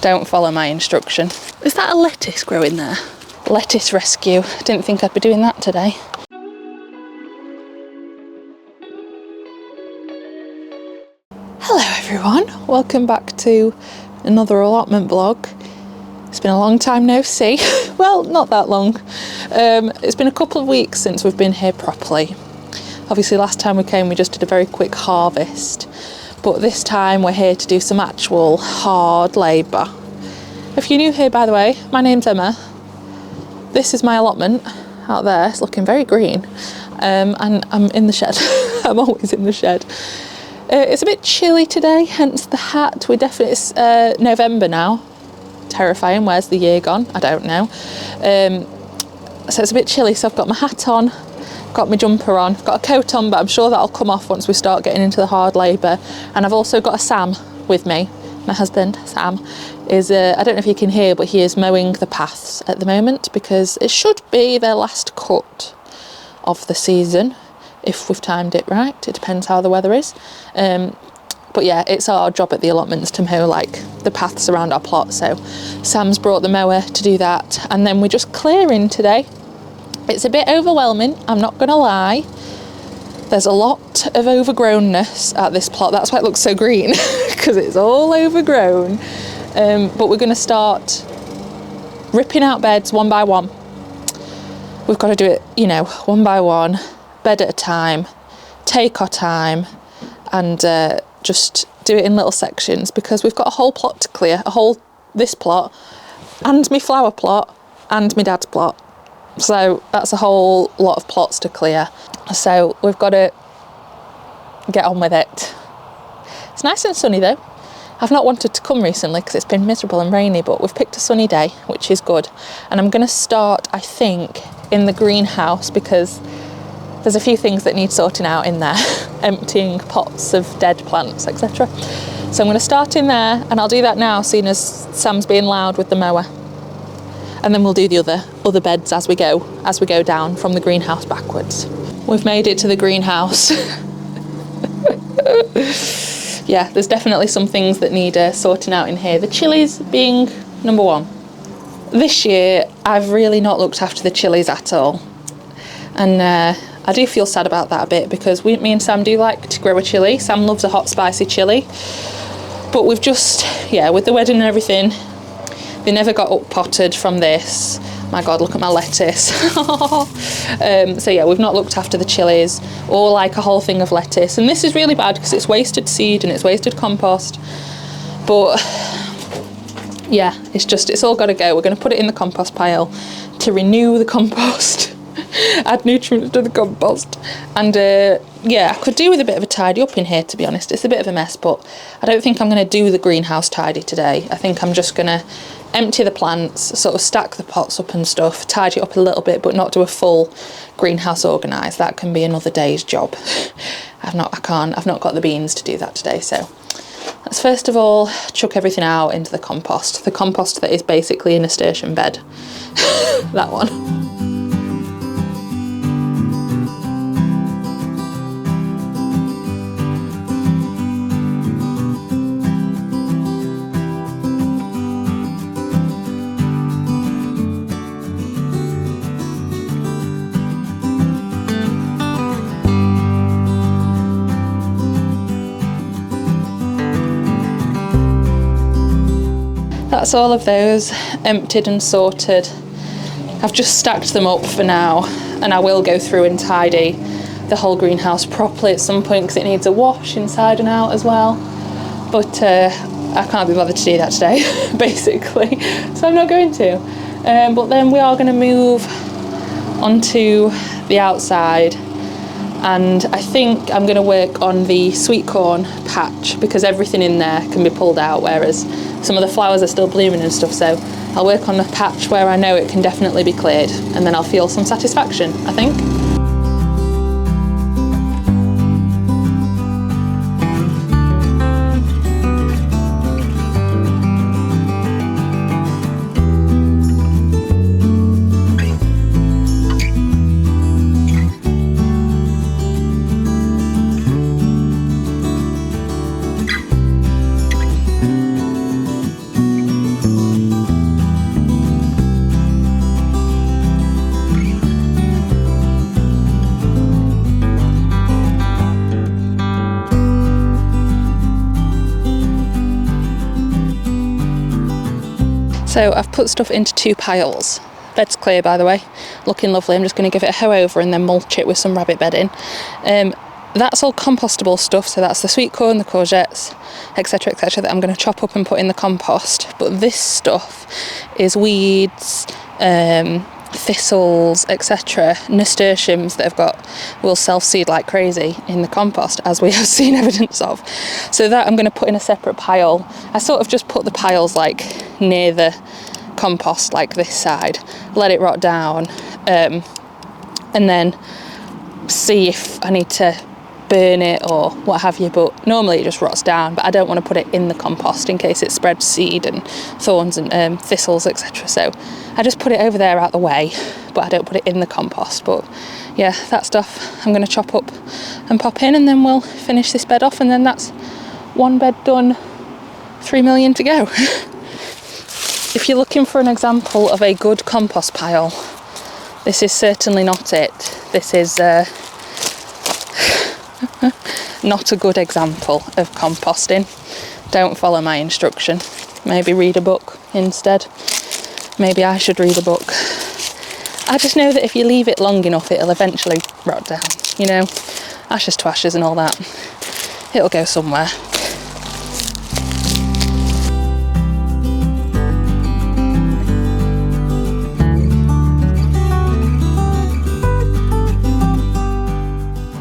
don't follow my instruction. Is that a lettuce growing there? Lettuce rescue. Didn't think I'd be doing that today. Hello everyone, welcome back to another allotment vlog. It's been a long time no see. Well, not that long. It's been a couple of weeks since we've been here properly. Obviously last time we came we just did a very quick harvest, but this time we're here to do some actual hard labour. If you're new here, by the way, my name's Emma. This is my allotment out there. It's looking very green, and I'm in the shed. I'm always in the shed. It's a bit chilly today, hence the hat. It's November now. Terrifying. Where's the year gone? I don't know. So it's a bit chilly, so I've got my hat on, got my jumper on, I've got a coat on, but I'm sure that'll come off once we start getting into the hard labour. And I've also got a Sam with me. My husband, Sam, is, I don't know if you can hear, but he is mowing the paths at the moment because it should be their last cut of the season, if we've timed it right. It depends how the weather is. But yeah, it's our job at the allotments to mow like the paths around our plot. So Sam's brought the mower to do that. And then we're just clearing today. It's a bit overwhelming, I'm not gonna lie. There's a lot of overgrownness at this plot. That's why it looks so green, because it's all overgrown. But we're gonna start ripping out beds one by one. We've got to do it, you know, one by one, bed at a time, take our time, and just do it in little sections, because we've got a whole plot to clear, this plot, and my flower plot, and my dad's plot. So that's a whole lot of plots to clear. So we've got to get on with it. It's nice and sunny though. I've not wanted to come recently because it's been miserable and rainy, but we've picked a sunny day, which is good. And I'm going to start, I think, in the greenhouse because there's a few things that need sorting out in there. Emptying pots of dead plants, etc. So I'm going to start in there, and I'll do that now, seeing as Sam's being loud with the mower. And then we'll do the other beds as we go down from the greenhouse backwards. We've made it to the greenhouse. Yeah, there's definitely some things that need sorting out in here. The chilies being number one. This year, I've really not looked after the chilies at all. And I do feel sad about that a bit because me and Sam do like to grow a chilli. Sam loves a hot, spicy chilli. But we've just, yeah, with the wedding and everything, they never got up potted from this. My God, look at my lettuce. So yeah, we've not looked after the chilies or like a whole thing of lettuce. And this is really bad because it's wasted seed and it's wasted compost. But yeah, it's all got to go. We're going to put it in the compost pile to renew the compost. Add nutrients to the compost. And yeah, I could do with a bit of a tidy up in here, to be honest. It's a bit of a mess, but I don't think I'm going to do the greenhouse tidy today. I think I'm just going to empty the plants, sort of stack the pots up and stuff, tidy it up a little bit, but not do a full greenhouse organise. That can be another day's job. I've not got the beans to do that today. So let's first of all chuck everything out into the compost that is basically a nasturtium bed. That one. That's all of those emptied and sorted. I've just stacked them up for now, and I will go through and tidy the whole greenhouse properly at some point because it needs a wash inside and out as well. But I can't be bothered to do that today, basically, so I'm not going to. But then we are going to move onto the outside, and I think I'm going to work on the sweet corn patch because everything in there can be pulled out, whereas some of the flowers are still blooming and stuff. So I'll work on the patch where I know it can definitely be cleared, and then I'll feel some satisfaction, I think. So I've put stuff into 2 piles. Bed's clear, by the way, looking lovely. I'm just going to give it a hoe over and then mulch it with some rabbit bedding. That's all compostable stuff, so that's the sweet corn, the courgettes, etc, etc, that I'm going to chop up and put in the compost. But this stuff is weeds, thistles, etc, nasturtiums that will self-seed like crazy in the compost, as we have seen evidence of. So that I'm going to put in a separate pile. I sort of just put the piles like near the compost, like this side, let it rot down, and then see if I need to burn it or what have you. But normally it just rots down, but I don't want to put it in the compost in case it spreads seed and thorns and thistles, etc. So I just put it over there out the way, but I don't put it in the compost. But yeah, that stuff I'm going to chop up and pop in, and then we'll finish this bed off, and then that's 1 bed done, 3 million to go. If you're looking for an example of a good compost pile, this is certainly not it. This is not a good example of composting. Don't follow my instruction. Maybe read a book instead. Maybe I should read a book. I just know that if you leave it long enough, it'll eventually rot down, you know, ashes to ashes and all that. It'll go somewhere.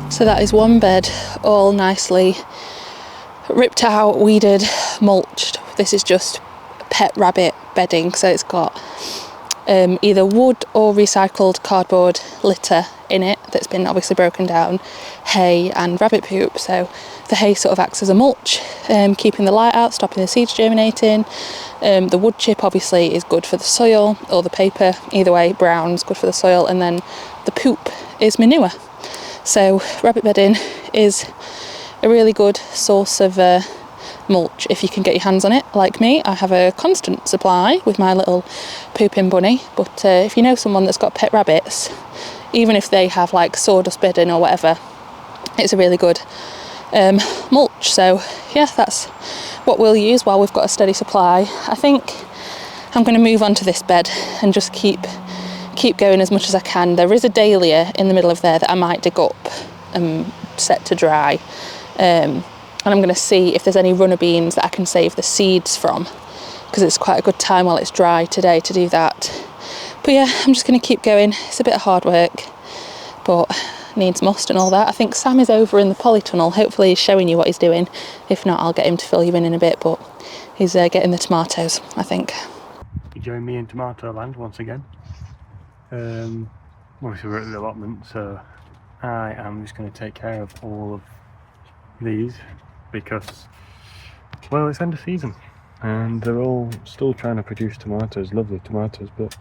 So that is 1 bed, all nicely ripped out, weeded, mulched. This is just pet rabbit bedding, so it's got either wood or recycled cardboard litter in it that's been obviously broken down, hay and rabbit poop. So the hay sort of acts as a mulch, keeping the light out, stopping the seeds germinating. The wood chip obviously is good for the soil, or the paper, either way, brown's good for the soil, and then the poop is manure. So rabbit bedding is a really good source of mulch if you can get your hands on it. Like me, I have a constant supply with my little pooping bunny, but if you know someone that's got pet rabbits, even if they have like sawdust bedding or whatever, it's a really good mulch. So yeah, that's what we'll use while we've got a steady supply. I think I'm going to move on to this bed and just keep going as much as I can. There is a dahlia in the middle of there that I might dig up and set to dry, and I'm going to see if there's any runner beans that I can save the seeds from, because it's quite a good time while it's dry today to do that. But yeah, I'm just going to keep going. It's a bit of hard work, but needs must and all that. I think Sam is over in the Polytunnel. Hopefully he's showing you what he's doing. If not, I'll get him to fill you in a bit, but he's getting the tomatoes, I think. You join me in tomato land once again. Obviously we're at the allotment, so I am just going to take care of all of these because, well, it's end of season and they're all still trying to produce tomatoes, lovely tomatoes, but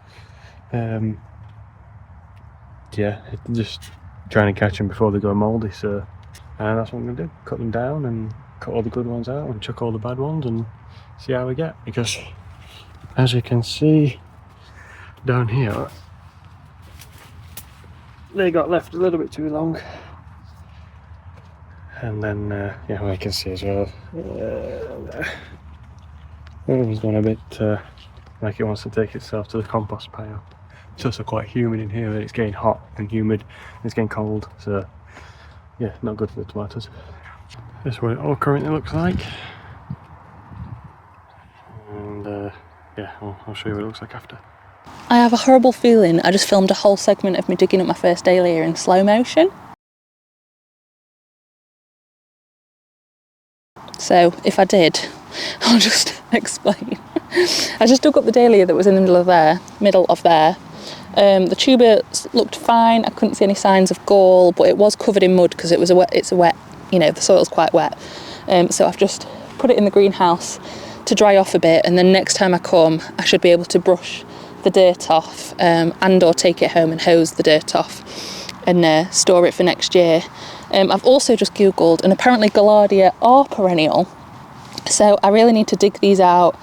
yeah, just trying to catch them before they go mouldy. So that's what I'm going to do, cut them down and cut all the good ones out and chuck all the bad ones and see how we get, because as you can see down here, they got left a little bit too long, and then yeah, well, you can see as well, it's gone a bit like it wants to take itself to the compost pile. It's also quite humid in here, and it's getting hot and humid, and it's getting cold, so yeah, not good for the tomatoes. This is what it all currently looks like, and yeah, I'll show you what it looks like after. I have a horrible feeling I just filmed a whole segment of me digging up my first dahlia in slow motion. So if I did, I'll just explain. I just dug up the dahlia that was in the middle of there. The tuber looked fine. I couldn't see any signs of gall, but it was covered in mud because it's a wet, you know, the soil's quite wet. So I've just put it in the greenhouse to dry off a bit, and then next time I come, I should be able to brush the dirt off, and or take it home and hose the dirt off and store it for next year. I've also just googled, and apparently Gaillardia are perennial, so I really need to dig these out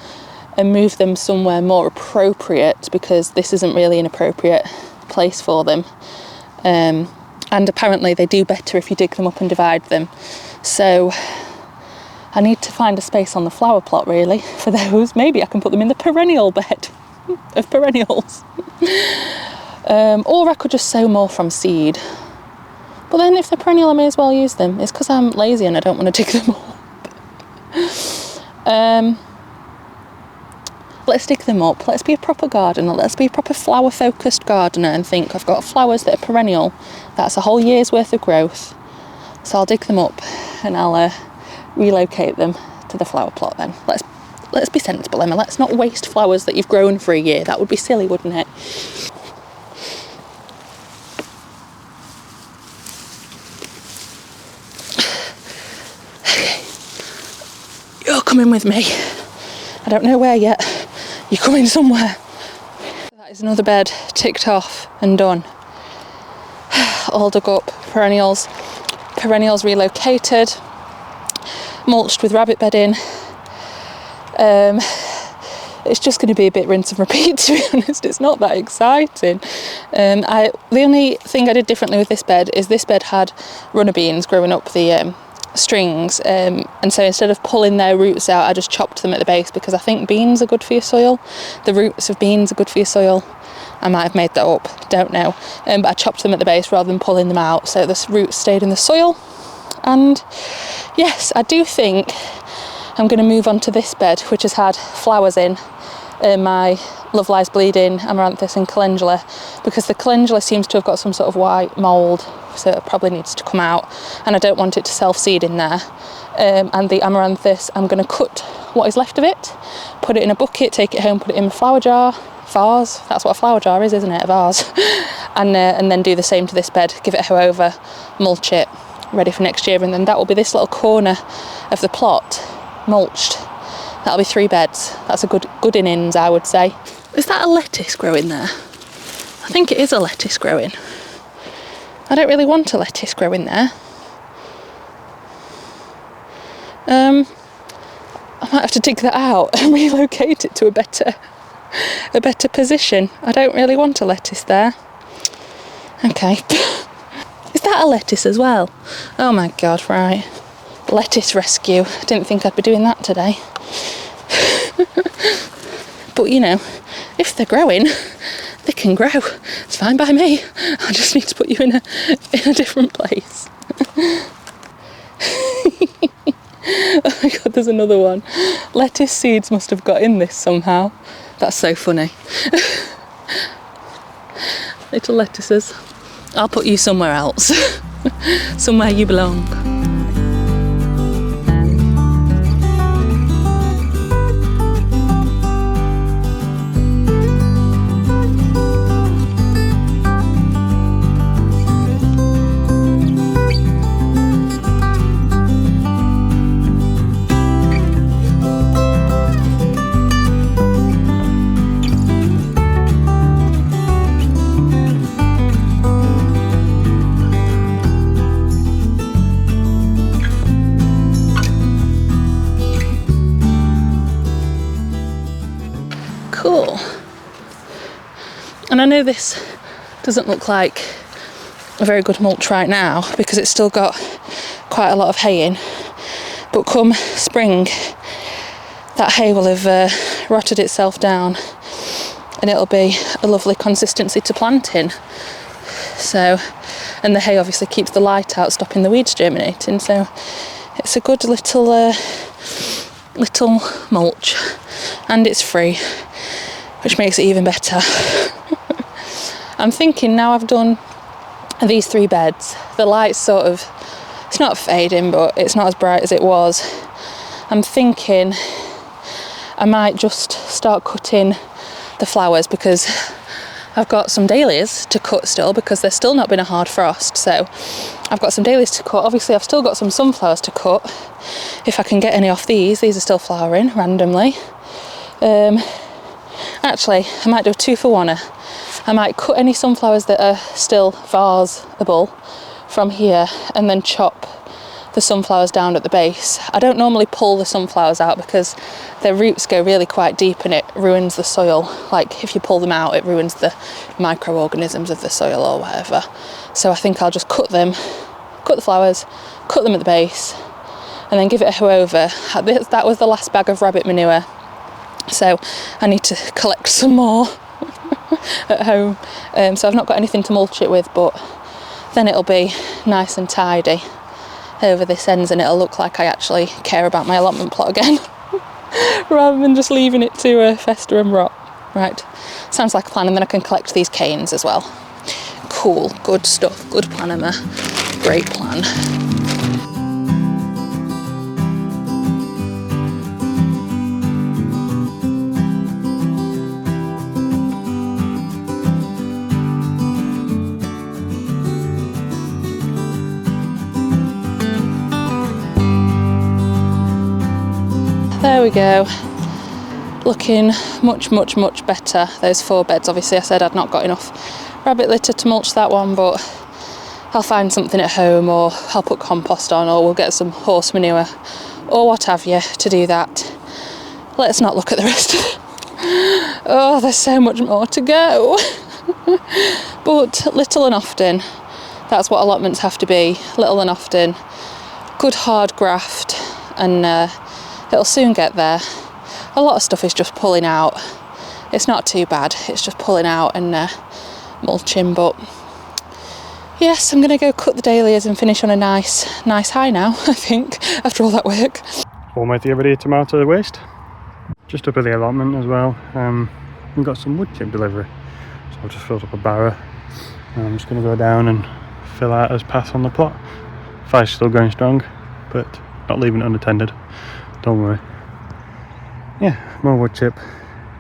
and move them somewhere more appropriate, because this isn't really an appropriate place for them, and apparently they do better if you dig them up and divide them. So I need to find a space on the flower plot really for those. Maybe I can put them in the perennial bed of perennials. Or I could just sow more from seed. But then if they're perennial, I may as well use them. It's because I'm lazy and I don't want to dig them up. Let's dig them up. Let's be a proper gardener. Let's be a proper flower focused gardener and think I've got flowers that are perennial. That's a whole year's worth of growth. So I'll dig them up and I'll relocate them to the flower plot then. Let's be sensible, Emma. Let's not waste flowers that you've grown for a year. That would be silly, wouldn't it? You're coming with me. I don't know where yet. You're coming somewhere. That is another bed ticked off and done. All dug up, perennials relocated, mulched with rabbit bedding. It's just going to be a bit rinse and repeat, to be honest. It's not that exciting. The only thing I did differently with this bed is this bed had runner beans growing up the strings, and so instead of pulling their roots out, I just chopped them at the base because I think beans are good for your soil. The roots of beans are good for your soil. I might have made that up, don't know. But I chopped them at the base rather than pulling them out, so the roots stayed in the soil. And yes, I do think I'm going to move on to this bed, which has had flowers in. My Love Lies Bleeding, Amaranthus and Calendula, because the Calendula seems to have got some sort of white mould, so it probably needs to come out, and I don't want it to self-seed in there. And the Amaranthus, I'm going to cut what is left of it, put it in a bucket, take it home, put it in a flower jar, vase, that's what a flower jar is, isn't it, a vase, and then do the same to this bed, give it a hoe over, mulch it, ready for next year, and then that will be this little corner of the plot, mulched. That'll be 3 beds. That's a good innings, I would say. Is that a lettuce growing there? I think it is a lettuce growing. I don't really want a lettuce growing there. I might have to dig that out and relocate it to a better position. I don't really want a lettuce there. Okay. Is that a lettuce as well? Oh my God, right. Lettuce rescue. I didn't think I'd be doing that today. But you know, if they're growing, they can grow. It's fine by me. I just need to put you in a different place. Oh my God, there's another one. Lettuce seeds must have got in this somehow. That's so funny. Little lettuces. I'll put you somewhere else. Somewhere you belong. Cool. And I know this doesn't look like a very good mulch right now because it's still got quite a lot of hay in, but come spring that hay will have rotted itself down and it'll be a lovely consistency to plant in. So, and the hay obviously keeps the light out, stopping the weeds germinating, so it's a good little mulch, and it's free, which makes it even better. I'm thinking now I've done these 3 beds, the light's sort of, it's not fading, but it's not as bright as it was. I'm thinking I might just start cutting the flowers because I've got some dahlias to cut still because there's still not been a hard frost, so I've got some dahlias to cut. Obviously I've still got some sunflowers to cut if I can get any off these are still flowering randomly. Actually I might do a 2 for 1. I might cut any sunflowers that are still vaseable from here and then chop the sunflowers down at the base. I don't normally pull the sunflowers out because their roots go really quite deep and it ruins the soil. Like if you pull them out, it ruins the microorganisms of the soil or whatever. So I think I'll just cut the flowers, cut them at the base, and then give it a hoe over. That was the last bag of rabbit manure, so I need to collect some more at home. So I've not got anything to mulch it with, but then it'll be nice and tidy over this ends, and it'll look like I actually care about my allotment plot again rather than just leaving it to fester and rot. Right, sounds like a plan, and then I can collect these canes as well. Cool, good stuff, good plan, Emma. Great plan. There we go. Looking much better. Those 4 beds, obviously I said I'd not got enough rabbit litter to mulch that one, but I'll find something at home, or I'll put compost on, or we'll get some horse manure or what have you to do that. Let's not look at the rest of it. Oh, there's so much more to go. But little and often, that's what allotments have to be. Little and often, good hard graft, and it'll soon get there. A lot of stuff is just pulling out. It's not too bad, it's just pulling out and mulching, but yes, I'm gonna go cut the dahlias and finish on a nice high now, I think, after all that work. Almighty everyday tomato waste. Just up at the allotment as well, we've got some wood chip delivery. So I've just filled up a barrow, and I'm just gonna go down and fill out as pass on the plot. Fire's still going strong, but not leaving it unattended, don't worry. Yeah, more wood chip,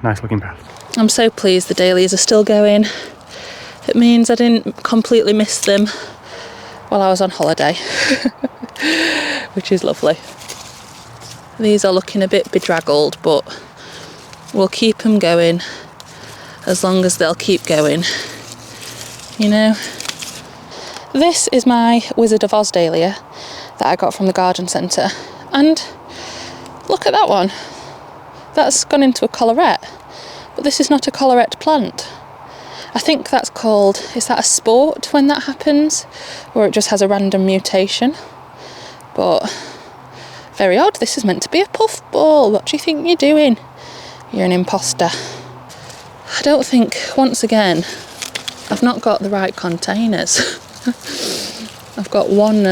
nice looking path. I'm so pleased the dahlias are still going. It means I didn't completely miss them while I was on holiday, which is lovely. These are looking a bit bedraggled, but we'll keep them going as long as they'll keep going, you know. This is my Wizard of Oz dahlia that I got from the garden centre, and look at that one. That's gone into a collarette, but this is not a collarette plant. I think that's called, is that a sport when that happens? Or it just has a random mutation? But very odd, this is meant to be a puffball. What do you think you're doing? You're an imposter. I don't think, once again, I've not got the right containers. I've got one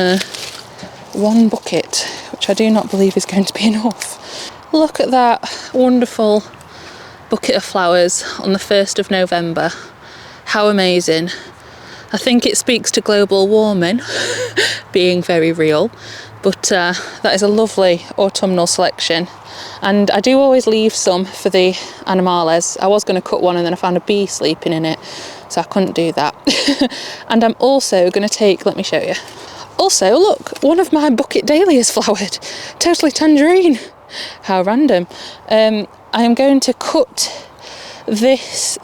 bucket, which I do not believe is going to be enough. Look at that wonderful bucket of flowers on the 1st of November. How amazing. I think it speaks to global warming being very real, but that is a lovely autumnal selection. And I do always leave some for the animales. I was going to cut one and then I found a bee sleeping in it, so I couldn't do that. And I'm also going to take, let me show you. Also, look, one of my bucket dahlias flowered. Totally tangerine. How random. I am going to cut these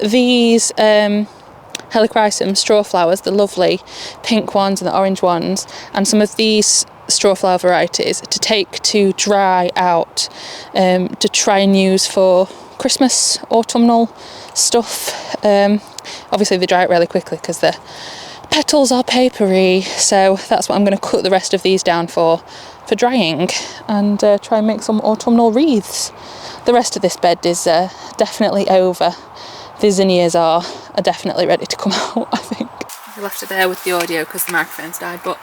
Helichrysum straw flowers, the lovely pink ones and the orange ones, and some of these straw flower varieties to take to dry out, to try and use for Christmas autumnal stuff. Obviously they dry it really quickly because the petals are papery, so that's what I'm going to cut the rest of these down for drying, and try and make some autumnal wreaths. The rest of this bed is definitely over. The zinnias are definitely ready to come out, I think. I left it there with the audio because the microphone's died, but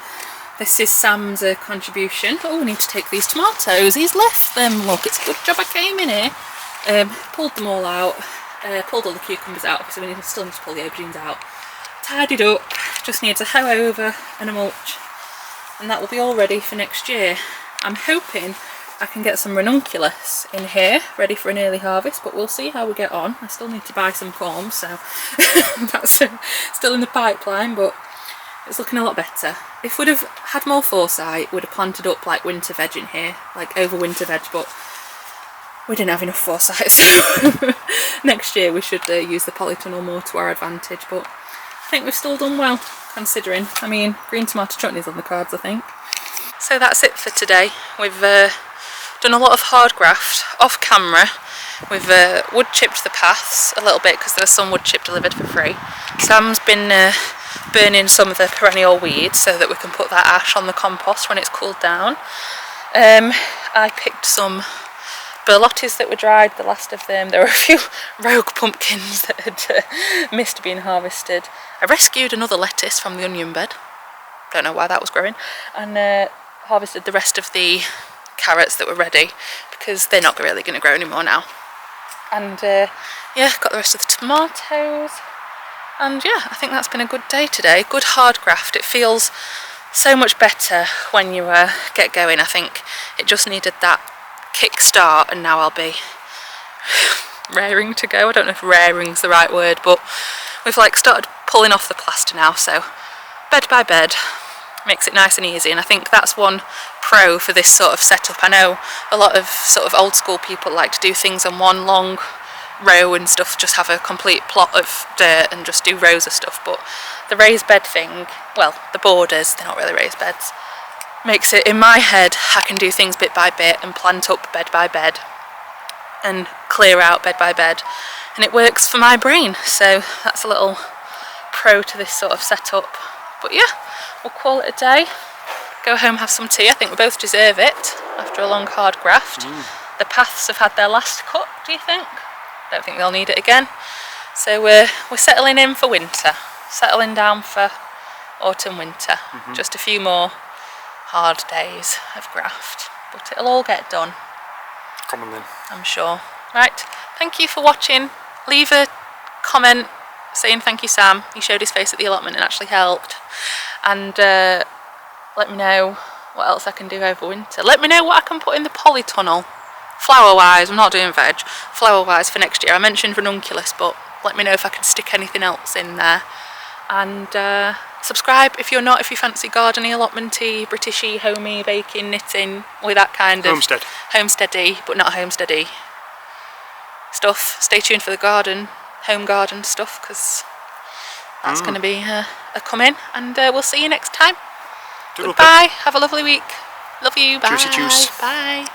this is Sam's contribution. Oh, we need to take these tomatoes. He's left them, look, it's a good job I came in here. Pulled them all out, pulled all the cucumbers out, because we still need to pull the aubergines out. Tidied up, just needs a hoe over and a mulch, and that will be all ready for next year. I'm hoping I can get some ranunculus in here ready for an early harvest, but we'll see how we get on. I still need to buy some corn, so that's still in the pipeline, but it's looking a lot better. If we'd have had more foresight, we'd have planted up like winter veg in here, like over winter veg, but we didn't have enough foresight, so next year we should use the polytunnel more to our advantage, but I think we've still done well, considering. I mean, green tomato chutney's on the cards, I think. So that's it for today. We've done a lot of hard graft off camera. We've wood chipped the paths a little bit because there was some wood chip delivered for free. Sam's been burning some of the perennial weeds so that we can put that ash on the compost when it's cooled down. I picked some berlottis that were dried, the last of them. There were a few rogue pumpkins that had missed being harvested. I rescued another lettuce from the onion bed, don't know why that was growing, and harvested the rest of the carrots that were ready because they're not really going to grow anymore now. And yeah, got the rest of the tomatoes, and yeah, I think that's been a good day today. Good hard graft. It feels so much better when you get going. I think it just needed that kick start, and now I'll be raring to go. I don't know if raring's the right word, but we've like started pulling off the plaster now, so bed by bed makes it nice and easy. And I think that's one pro for this sort of setup. I know a lot of sort of old school people like to do things on one long row and stuff, just have a complete plot of dirt and just do rows of stuff, but the raised bed thing, well, the borders, they're not really raised beds, makes it, in my head, I can do things bit by bit and plant up bed by bed and clear out bed by bed, and it works for my brain. So that's a little pro to this sort of setup. But yeah, we'll call it a day, go home, have some tea. I think we both deserve it after a long hard graft. The paths have had their last cut, do you think? Don't think they'll need it again. So we're settling in for winter, settling down for autumn, winter. Just a few more hard days of graft, but it'll all get done. Come on then. I'm sure. Right, thank you for watching. Leave a comment saying thank you, Sam. He showed his face at the allotment and actually helped. And let me know what else I can do over winter. Let me know what I can put in the polytunnel. Flower-wise, I'm not doing veg. Flower-wise for next year. I mentioned ranunculus, but let me know if I can stick anything else in there. And subscribe if you're not, if you fancy gardening, allotmenty, Britishy, homey, baking, knitting, all that kind of homesteady, but not homesteady stuff. Stay tuned for the garden, home garden stuff, because that's going to be a come in. And we'll see you next time. Goodbye. Have a lovely week. Love you. Bye. Juicy juice. Bye.